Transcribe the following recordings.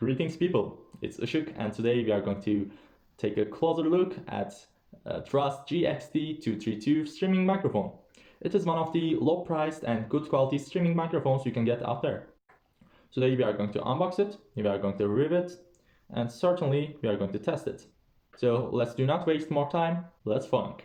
Greetings people, it's Işık and today we are going to take a closer look at Trust GXT 232 streaming microphone. It is one of the low priced and good quality streaming microphones you can get out there. Today we are going to unbox it, we are going to review it, and certainly we are going to test it. So let's do not waste more time, let's funk.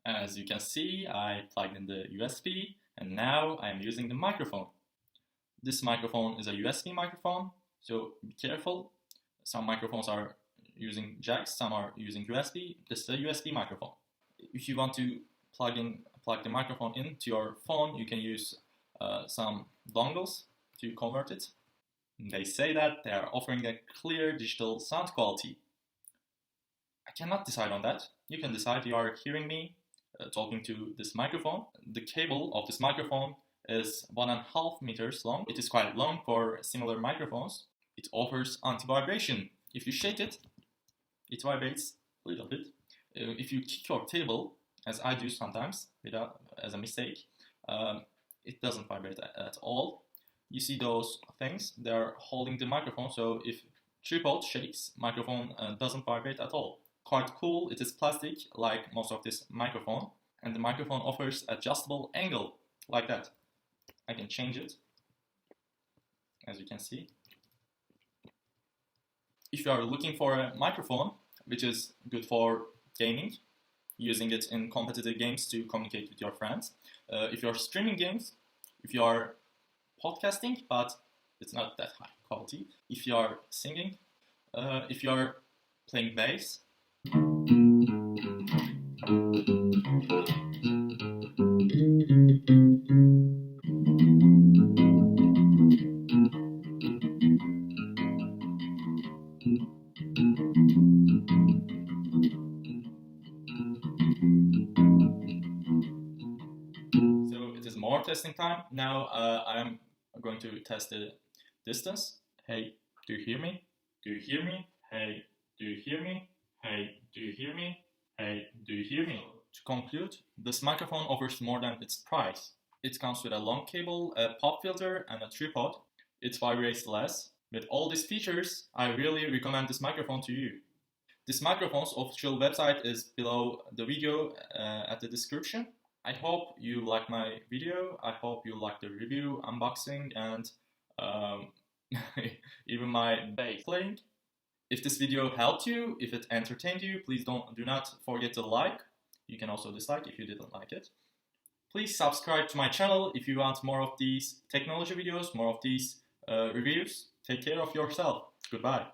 As you can see, I plugged in the USB and now I'm using the microphone. This microphone is a USB microphone, so be careful. Some microphones are using jacks, some are using USB. This is a USB microphone. If you want to plug the microphone into your phone, you can use some dongles to convert it. They say that they are offering a clear digital sound quality. I cannot decide on that. You can decide. You are hearing me talking to this microphone. The cable of this microphone is 1.5 meters long. It is quite long for similar microphones. It offers anti-vibration. If you shake it, it vibrates a little bit. If you kick your table, as I do sometimes, as a mistake, it doesn't vibrate at all. You see those things? They're holding the microphone, so if tripod shakes, microphone doesn't vibrate at all. Quite cool. It is plastic like most of this microphone, and the microphone offers adjustable angle like that. I can change it, as you can see. If you are looking for a microphone which is good for gaming, using it in competitive games to communicate with your friends, if you're streaming games, if you are podcasting but it's not that high quality, if you are singing, if you are playing bass, so it is more testing time. Now I am going to test the distance. Hey, do you hear me? Do you hear me? Hey, do you hear me? Hey, do you hear me? Hey, do you hear me? To conclude, this microphone offers more than its price. It comes with a long cable, a pop filter, and a tripod. It vibrates less. With all these features, I really recommend this microphone to you. This microphone's official website is below the video at the description. I hope you like my video. I hope you like the review, unboxing, and even my bass playing. If this video helped you, if it entertained you, please do not forget to like. You can also dislike if you didn't like it. Please subscribe to my channel if you want more of these technology videos, more of these reviews. Take care of yourself. Goodbye.